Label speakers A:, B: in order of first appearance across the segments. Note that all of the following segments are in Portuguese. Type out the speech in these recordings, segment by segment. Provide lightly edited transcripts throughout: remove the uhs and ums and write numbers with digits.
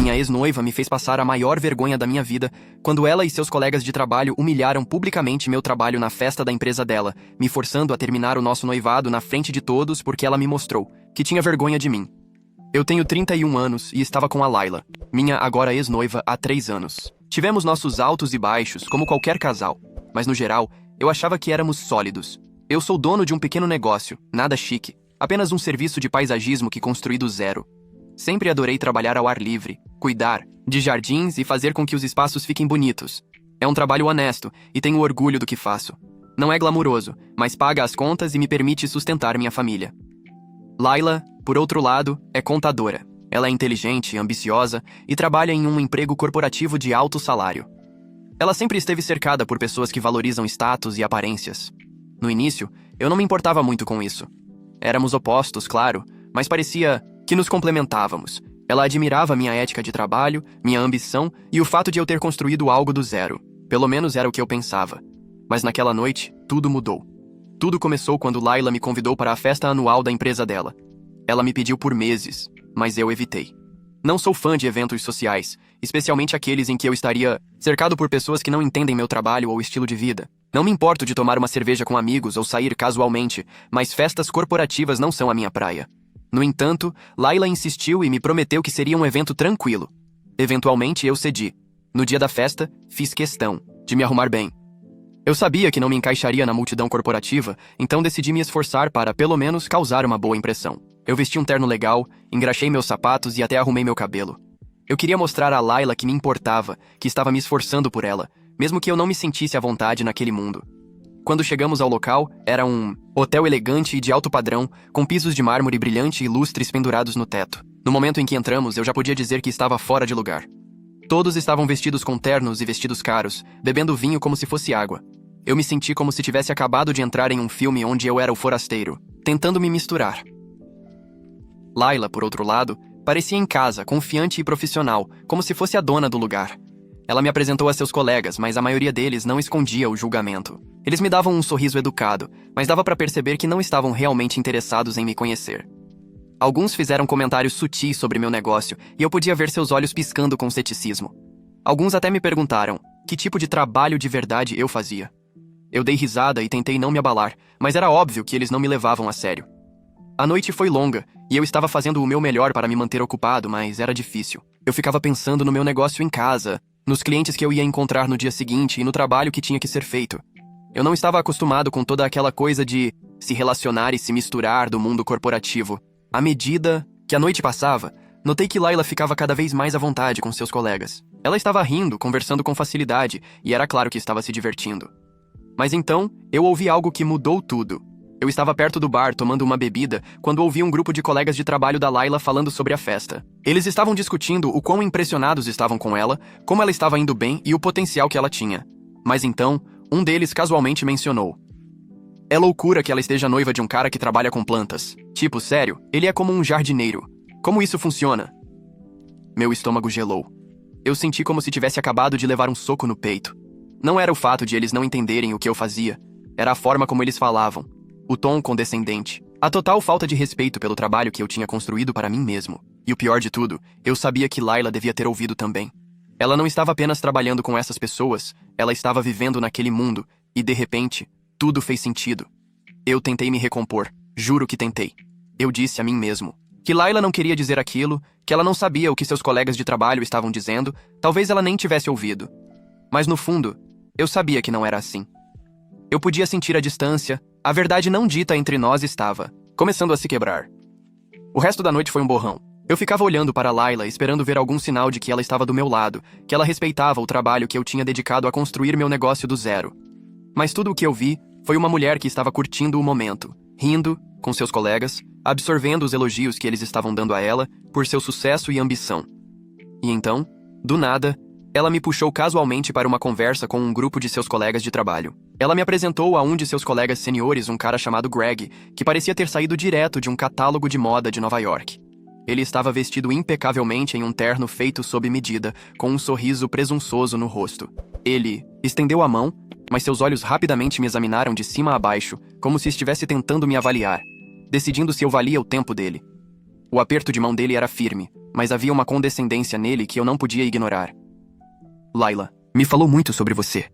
A: Minha ex-noiva me fez passar a maior vergonha da minha vida quando ela e seus colegas de trabalho humilharam publicamente meu trabalho na festa da empresa dela, me forçando a terminar o nosso noivado na frente de todos porque ela me mostrou que tinha vergonha de mim. Eu tenho 31 anos e estava com a Layla, minha agora ex-noiva, há 3 anos. Tivemos nossos altos e baixos, como qualquer casal, mas no geral, eu achava que éramos sólidos. Eu sou dono de um pequeno negócio, nada chique, apenas um serviço de paisagismo que construí do zero. Sempre adorei trabalhar ao ar livre, cuidar de jardins e fazer com que os espaços fiquem bonitos. É um trabalho honesto e tenho orgulho do que faço. Não é glamuroso, mas paga as contas e me permite sustentar minha família. Layla, por outro lado, é contadora. Ela é inteligente, ambiciosa e trabalha em um emprego corporativo de alto salário. Ela sempre esteve cercada por pessoas que valorizam status e aparências. No início, eu não me importava muito com isso. Éramos opostos, claro, mas parecia que nos complementávamos. Ela admirava minha ética de trabalho, minha ambição e o fato de eu ter construído algo do zero. Pelo menos era o que eu pensava. Mas naquela noite, tudo mudou. Tudo começou quando Layla me convidou para a festa anual da empresa dela. Ela me pediu por meses, mas eu evitei. Não sou fã de eventos sociais, especialmente aqueles em que eu estaria cercado por pessoas que não entendem meu trabalho ou estilo de vida. Não me importo de tomar uma cerveja com amigos ou sair casualmente, mas festas corporativas não são a minha praia. No entanto, Layla insistiu e me prometeu que seria um evento tranquilo. Eventualmente, eu cedi. No dia da festa, fiz questão de me arrumar bem. Eu sabia que não me encaixaria na multidão corporativa, então decidi me esforçar para, pelo menos, causar uma boa impressão. Eu vesti um terno legal, engraxei meus sapatos e até arrumei meu cabelo. Eu queria mostrar a Layla que me importava, que estava me esforçando por ela, mesmo que eu não me sentisse à vontade naquele mundo. Quando chegamos ao local, era um hotel elegante e de alto padrão, com pisos de mármore brilhante e lustres pendurados no teto. No momento em que entramos, eu já podia dizer que estava fora de lugar. Todos estavam vestidos com ternos e vestidos caros, bebendo vinho como se fosse água. Eu me senti como se tivesse acabado de entrar em um filme onde eu era o forasteiro, tentando me misturar. Layla, por outro lado, parecia em casa, confiante e profissional, como se fosse a dona do lugar. Ela me apresentou a seus colegas, mas a maioria deles não escondia o julgamento. Eles me davam um sorriso educado, mas dava para perceber que não estavam realmente interessados em me conhecer. Alguns fizeram comentários sutis sobre meu negócio, e eu podia ver seus olhos piscando com ceticismo. Alguns até me perguntaram que tipo de trabalho de verdade eu fazia. Eu dei risada e tentei não me abalar, mas era óbvio que eles não me levavam a sério. A noite foi longa, e eu estava fazendo o meu melhor para me manter ocupado, mas era difícil. Eu ficava pensando no meu negócio em casa, nos clientes que eu ia encontrar no dia seguinte e no trabalho que tinha que ser feito. Eu não estava acostumado com toda aquela coisa de se relacionar e se misturar do mundo corporativo. À medida que a noite passava, notei que Layla ficava cada vez mais à vontade com seus colegas. Ela estava rindo, conversando com facilidade, e era claro que estava se divertindo. Mas então, eu ouvi algo que mudou tudo. Eu estava perto do bar, tomando uma bebida, quando ouvi um grupo de colegas de trabalho da Layla falando sobre a festa. Eles estavam discutindo o quão impressionados estavam com ela, como ela estava indo bem e o potencial que ela tinha. Mas então, um deles casualmente mencionou: "É loucura que ela esteja noiva de um cara que trabalha com plantas. Tipo, sério, ele é como um jardineiro. Como isso funciona?" Meu estômago gelou. Eu senti como se tivesse acabado de levar um soco no peito. Não era o fato de eles não entenderem o que eu fazia. Era a forma como eles falavam. O tom condescendente. A total falta de respeito pelo trabalho que eu tinha construído para mim mesmo. E o pior de tudo, eu sabia que Layla devia ter ouvido também. Ela não estava apenas trabalhando com essas pessoas, ela estava vivendo naquele mundo, e de repente, tudo fez sentido. Eu tentei me recompor, juro que tentei. Eu disse a mim mesmo que Layla não queria dizer aquilo, que ela não sabia o que seus colegas de trabalho estavam dizendo, talvez ela nem tivesse ouvido. Mas no fundo, eu sabia que não era assim. Eu podia sentir a distância, a verdade não dita entre nós estava começando a se quebrar. O resto da noite foi um borrão. Eu ficava olhando para Layla, esperando ver algum sinal de que ela estava do meu lado, que ela respeitava o trabalho que eu tinha dedicado a construir meu negócio do zero. Mas tudo o que eu vi foi uma mulher que estava curtindo o momento, rindo com seus colegas, absorvendo os elogios que eles estavam dando a ela por seu sucesso e ambição. E então, do nada, ela me puxou casualmente para uma conversa com um grupo de seus colegas de trabalho. Ela me apresentou a um de seus colegas seniores, um cara chamado Greg, que parecia ter saído direto de um catálogo de moda de Nova York. Ele estava vestido impecavelmente em um terno feito sob medida, com um sorriso presunçoso no rosto. Ele estendeu a mão, mas seus olhos rapidamente me examinaram de cima a baixo, como se estivesse tentando me avaliar, decidindo se eu valia o tempo dele. O aperto de mão dele era firme, mas havia uma condescendência nele que eu não podia ignorar. Layla, me falou muito sobre você.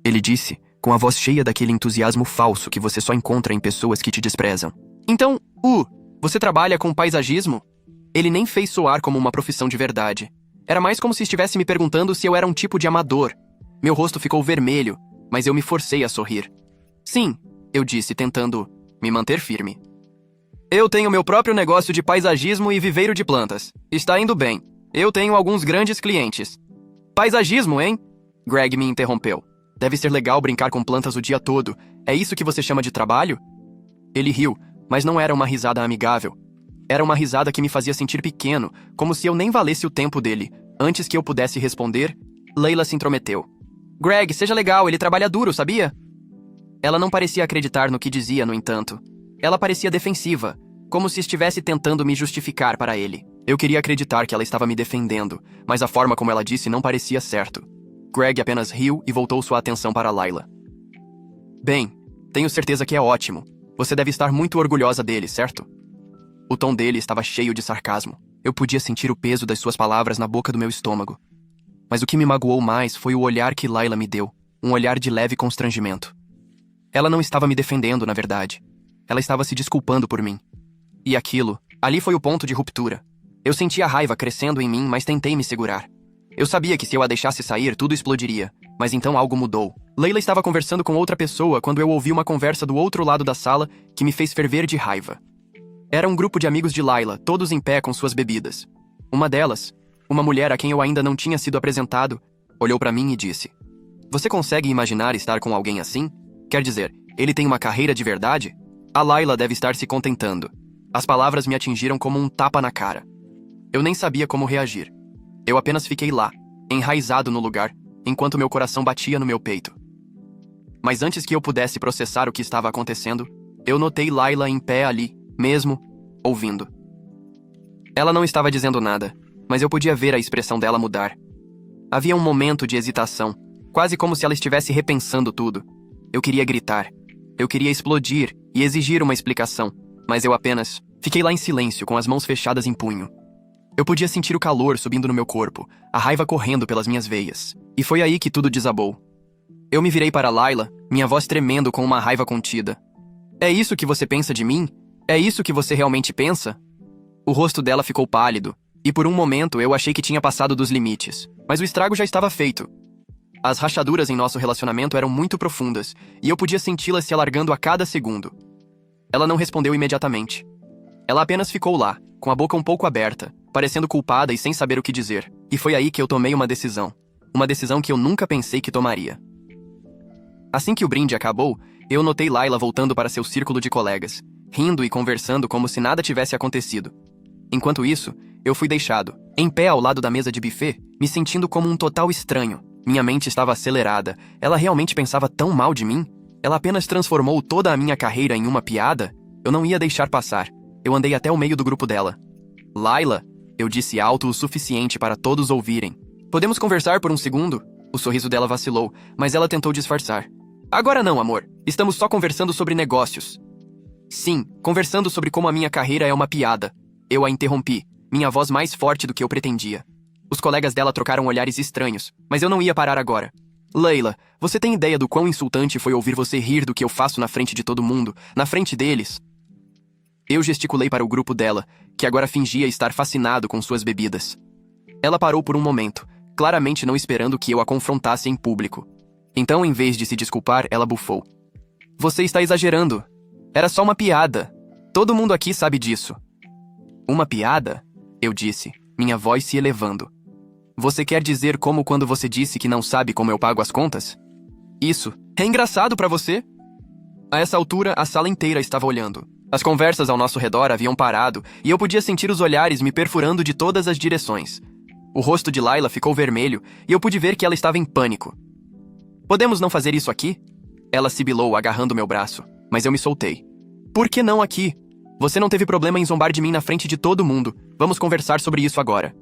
A: Ele disse, com a voz cheia daquele entusiasmo falso que você só encontra em pessoas que te desprezam. Então, você trabalha com paisagismo? Ele nem fez soar como uma profissão de verdade. Era mais como se estivesse me perguntando se eu era um tipo de amador. Meu rosto ficou vermelho, mas eu me forcei a sorrir. Sim, eu disse, tentando me manter firme. Eu tenho meu próprio negócio de paisagismo e viveiro de plantas. Está indo bem. Eu tenho alguns grandes clientes. Paisagismo, hein? Greg me interrompeu. Deve ser legal brincar com plantas o dia todo. É isso que você chama de trabalho? Ele riu, mas não era uma risada amigável. Era uma risada que me fazia sentir pequeno, como se eu nem valesse o tempo dele. Antes que eu pudesse responder, Layla se intrometeu. Greg, seja legal, ele trabalha duro, sabia? Ela não parecia acreditar no que dizia, no entanto. Ela parecia defensiva, como se estivesse tentando me justificar para ele. Eu queria acreditar que ela estava me defendendo, mas a forma como ela disse não parecia certo. Greg apenas riu e voltou sua atenção para Layla. Bem, tenho certeza que é ótimo. Você deve estar muito orgulhosa dele, certo? O tom dele estava cheio de sarcasmo. Eu podia sentir o peso das suas palavras na boca do meu estômago. Mas o que me magoou mais foi o olhar que Layla me deu, um olhar de leve constrangimento. Ela não estava me defendendo, na verdade. Ela estava se desculpando por mim. E ali foi o ponto de ruptura. Eu sentia a raiva crescendo em mim, mas tentei me segurar. Eu sabia que se eu a deixasse sair, tudo explodiria. Mas então algo mudou. Layla estava conversando com outra pessoa quando eu ouvi uma conversa do outro lado da sala que me fez ferver de raiva. Era um grupo de amigos de Layla, todos em pé com suas bebidas. Uma delas, uma mulher a quem eu ainda não tinha sido apresentado, olhou para mim e disse: Você consegue imaginar estar com alguém assim? Quer dizer, ele tem uma carreira de verdade? A Layla deve estar se contentando. As palavras me atingiram como um tapa na cara. Eu nem sabia como reagir. Eu apenas fiquei lá, enraizado no lugar, enquanto meu coração batia no meu peito. Mas antes que eu pudesse processar o que estava acontecendo, eu notei Layla em pé ali, mesmo, ouvindo. Ela não estava dizendo nada, mas eu podia ver a expressão dela mudar. Havia um momento de hesitação, quase como se ela estivesse repensando tudo. Eu queria gritar. Eu queria explodir e exigir uma explicação, mas eu apenas fiquei lá em silêncio, com as mãos fechadas em punho. Eu podia sentir o calor subindo no meu corpo, a raiva correndo pelas minhas veias. E foi aí que tudo desabou. Eu me virei para Layla, minha voz tremendo com uma raiva contida. É isso que você pensa de mim? É isso que você realmente pensa? O rosto dela ficou pálido, e por um momento eu achei que tinha passado dos limites. Mas o estrago já estava feito. As rachaduras em nosso relacionamento eram muito profundas, e eu podia senti-las se alargando a cada segundo. Ela não respondeu imediatamente. Ela apenas ficou lá, com a boca um pouco aberta, parecendo culpada e sem saber o que dizer. E foi aí que eu tomei uma decisão. Uma decisão que eu nunca pensei que tomaria. Assim que o brinde acabou, eu notei Layla voltando para seu círculo de colegas, rindo e conversando como se nada tivesse acontecido. Enquanto isso, eu fui deixado, em pé ao lado da mesa de buffet, me sentindo como um total estranho. Minha mente estava acelerada. Ela realmente pensava tão mal de mim? Ela apenas transformou toda a minha carreira em uma piada? Eu não ia deixar passar. Eu andei até o meio do grupo dela. Layla, eu disse alto o suficiente para todos ouvirem. Podemos conversar por um segundo? O sorriso dela vacilou, mas ela tentou disfarçar. Agora não, amor. Estamos só conversando sobre negócios. Sim, conversando sobre como a minha carreira é uma piada. Eu a interrompi, minha voz mais forte do que eu pretendia. Os colegas dela trocaram olhares estranhos, mas eu não ia parar agora. Layla, você tem ideia do quão insultante foi ouvir você rir do que eu faço na frente de todo mundo, na frente deles? Eu gesticulei para o grupo dela, que agora fingia estar fascinado com suas bebidas. Ela parou por um momento, claramente não esperando que eu a confrontasse em público. Então, em vez de se desculpar, ela bufou. Você está exagerando. Era só uma piada. Todo mundo aqui sabe disso. Uma piada? Eu disse, minha voz se elevando. Você quer dizer como quando você disse que não sabe como eu pago as contas? Isso é engraçado pra você? A essa altura, a sala inteira estava olhando. As conversas ao nosso redor haviam parado e eu podia sentir os olhares me perfurando de todas as direções. O rosto de Layla ficou vermelho e eu pude ver que ela estava em pânico. Podemos não fazer isso aqui? Ela sibilou, agarrando meu braço, mas eu me soltei. Por que não aqui? Você não teve problema em zombar de mim na frente de todo mundo. Vamos conversar sobre isso agora.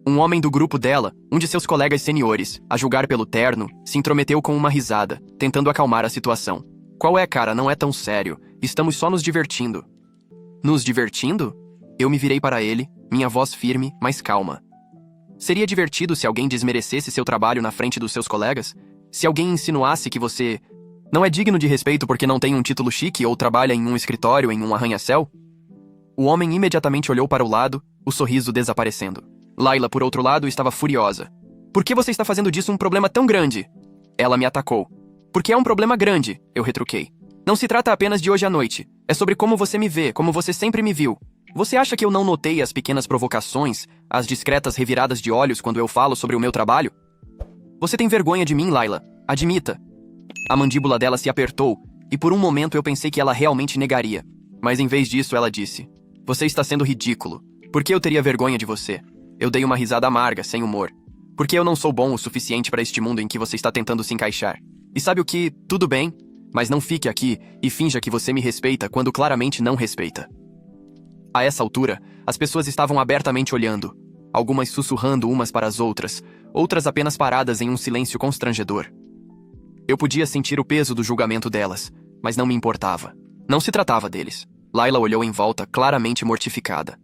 A: Um homem do grupo dela, um de seus colegas seniores, a julgar pelo terno, se intrometeu com uma risada, tentando acalmar a situação. Qual é, cara? Não é tão sério. Estamos só nos divertindo. Nos divertindo? Eu me virei para ele, minha voz firme, mas calma. Seria divertido se alguém desmerecesse seu trabalho na frente dos seus colegas? Se alguém insinuasse que você não é digno de respeito porque não tem um título chique ou trabalha em um escritório em um arranha-céu? O homem imediatamente olhou para o lado, o sorriso desaparecendo. Layla, por outro lado, estava furiosa. Por que você está fazendo disso um problema tão grande? Ela me atacou. Porque é um problema grande, eu retruquei. Não se trata apenas de hoje à noite. É sobre como você me vê, como você sempre me viu. Você acha que eu não notei as pequenas provocações, as discretas reviradas de olhos quando eu falo sobre o meu trabalho? Você tem vergonha de mim, Layla. Admita. A mandíbula dela se apertou, e por um momento eu pensei que ela realmente negaria. Mas em vez disso, ela disse: Você está sendo ridículo. Por que eu teria vergonha de você? Eu dei uma risada amarga, sem humor. Porque eu não sou bom o suficiente para este mundo em que você está tentando se encaixar. E sabe o que? Tudo bem, mas não fique aqui e finja que você me respeita quando claramente não respeita. A essa altura, as pessoas estavam abertamente olhando, algumas sussurrando umas para as outras, outras apenas paradas em um silêncio constrangedor. Eu podia sentir o peso do julgamento delas, mas não me importava. Não se tratava deles. Layla olhou em volta, claramente mortificada.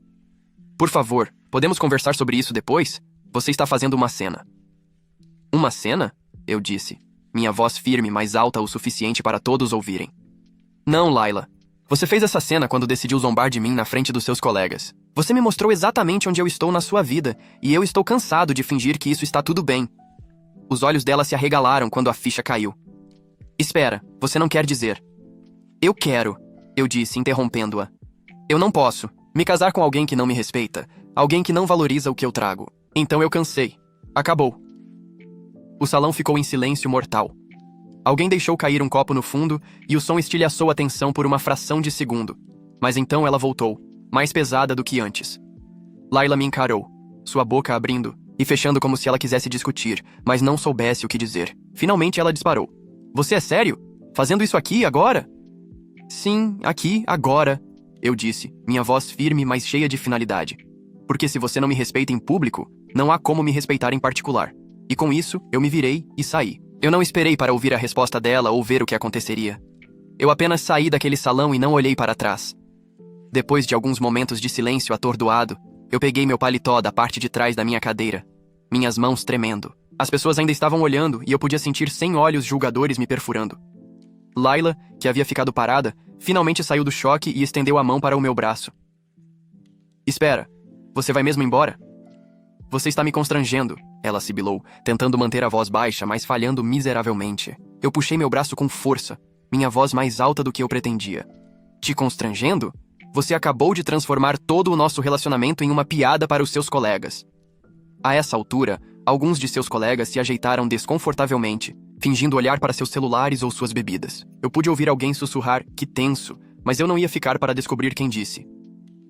A: Por favor, podemos conversar sobre isso depois? Você está fazendo uma cena. Uma cena? Eu disse, minha voz firme, mas alta o suficiente para todos ouvirem. Não, Layla. Você fez essa cena quando decidiu zombar de mim na frente dos seus colegas. Você me mostrou exatamente onde eu estou na sua vida, e eu estou cansado de fingir que isso está tudo bem. Os olhos dela se arregalaram quando a ficha caiu. Espera, você não quer dizer. Eu quero, eu disse, interrompendo-a. Eu não posso me casar com alguém que não me respeita, alguém que não valoriza o que eu trago. Então eu cansei. Acabou. O salão ficou em silêncio mortal. Alguém deixou cair um copo no fundo e o som estilhaçou a tensão por uma fração de segundo. Mas então ela voltou, mais pesada do que antes. Layla me encarou, sua boca abrindo e fechando como se ela quisesse discutir, mas não soubesse o que dizer. Finalmente ela disparou. Você é sério? Fazendo isso aqui, agora? Sim, aqui, agora, eu disse, minha voz firme, mas cheia de finalidade. Porque se você não me respeita em público, não há como me respeitar em particular. E com isso, eu me virei e saí. Eu não esperei para ouvir a resposta dela ou ver o que aconteceria. Eu apenas saí daquele salão e não olhei para trás. Depois de alguns momentos de silêncio atordoado, eu peguei meu paletó da parte de trás da minha cadeira, minhas mãos tremendo. As pessoas ainda estavam olhando e eu podia sentir 100 olhos julgadores me perfurando. Layla, que havia ficado parada, finalmente saiu do choque e estendeu a mão para o meu braço. Espera, você vai mesmo embora? Você está me constrangendo, ela sibilou, tentando manter a voz baixa, mas falhando miseravelmente. Eu puxei meu braço com força, minha voz mais alta do que eu pretendia. Te constrangendo? Você acabou de transformar todo o nosso relacionamento em uma piada para os seus colegas. A essa altura, alguns de seus colegas se ajeitaram desconfortavelmente, fingindo olhar para seus celulares ou suas bebidas. Eu pude ouvir alguém sussurrar, que tenso, mas eu não ia ficar para descobrir quem disse.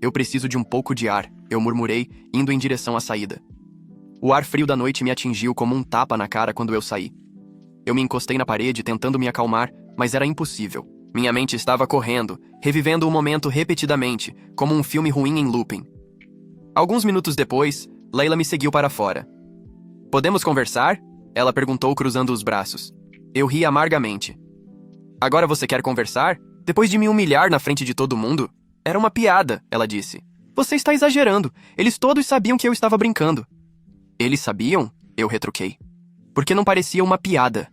A: Eu preciso de um pouco de ar, eu murmurei, indo em direção à saída. O ar frio da noite me atingiu como um tapa na cara quando eu saí. Eu me encostei na parede tentando me acalmar, mas era impossível. Minha mente estava correndo, revivendo o momento repetidamente, como um filme ruim em looping. Alguns minutos depois, Layla me seguiu para fora. Podemos conversar? Ela perguntou cruzando os braços. Eu ri amargamente. Agora você quer conversar? Depois de me humilhar na frente de todo mundo? Era uma piada, ela disse. Você está exagerando. Eles todos sabiam que eu estava brincando. Eles sabiam? Eu retruquei. Porque não parecia uma piada.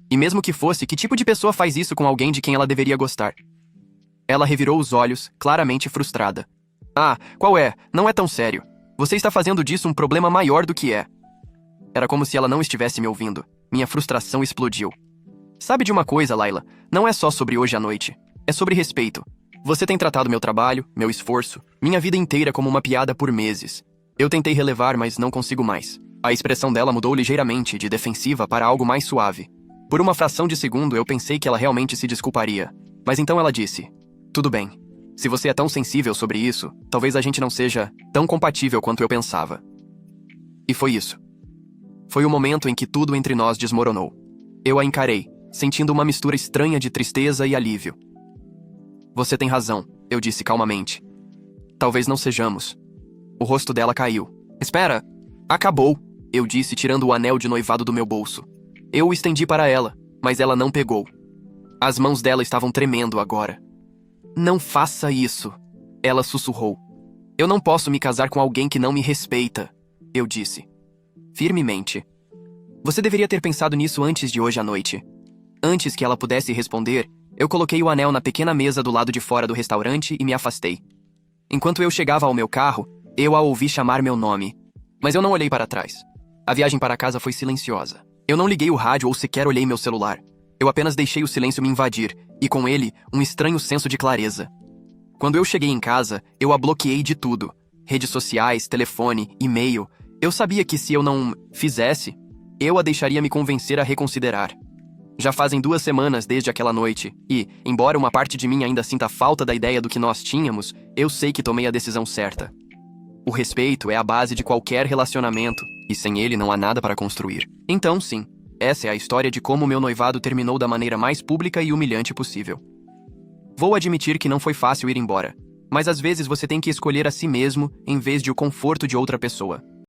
A: E mesmo que fosse, que tipo de pessoa faz isso com alguém de quem ela deveria gostar? Ela revirou os olhos, claramente frustrada. Ah, qual é? Não é tão sério. Você está fazendo disso um problema maior do que é. Era como se ela não estivesse me ouvindo. Minha frustração explodiu. Sabe de uma coisa, Layla? Não é só sobre hoje à noite. É sobre respeito. Você tem tratado meu trabalho, meu esforço, minha vida inteira como uma piada por meses. Eu tentei relevar, mas não consigo mais. A expressão dela mudou ligeiramente, de defensiva para algo mais suave. Por uma fração de segundo, eu pensei que ela realmente se desculparia. Mas então ela disse, tudo bem. Se você é tão sensível sobre isso, talvez a gente não seja tão compatível quanto eu pensava. E foi isso. Foi o momento em que tudo entre nós desmoronou. Eu a encarei, sentindo uma mistura estranha de tristeza e alívio. Você tem razão, eu disse calmamente. Talvez não sejamos. O rosto dela caiu. Espera! Acabou! Eu disse, tirando o anel de noivado do meu bolso. Eu o estendi para ela, mas ela não pegou. As mãos dela estavam tremendo agora. Não faça isso! Ela sussurrou. Eu não posso me casar com alguém que não me respeita, eu disse. Firmemente. Você deveria ter pensado nisso antes de hoje à noite. Antes que ela pudesse responder, eu coloquei o anel na pequena mesa do lado de fora do restaurante e me afastei. Enquanto eu chegava ao meu carro, eu a ouvi chamar meu nome. Mas eu não olhei para trás. A viagem para casa foi silenciosa. Eu não liguei o rádio ou sequer olhei meu celular. Eu apenas deixei o silêncio me invadir, e com ele, um estranho senso de clareza. Quando eu cheguei em casa, eu a bloqueei de tudo. Redes sociais, telefone, e-mail. Eu sabia que se eu não fizesse, eu a deixaria me convencer a reconsiderar. Já fazem 2 semanas desde aquela noite, e, embora uma parte de mim ainda sinta falta da ideia do que nós tínhamos, eu sei que tomei a decisão certa. O respeito é a base de qualquer relacionamento, e sem ele não há nada para construir. Então, sim, essa é a história de como meu noivado terminou da maneira mais pública e humilhante possível. Vou admitir que não foi fácil ir embora, mas às vezes você tem que escolher a si mesmo em vez de o conforto de outra pessoa.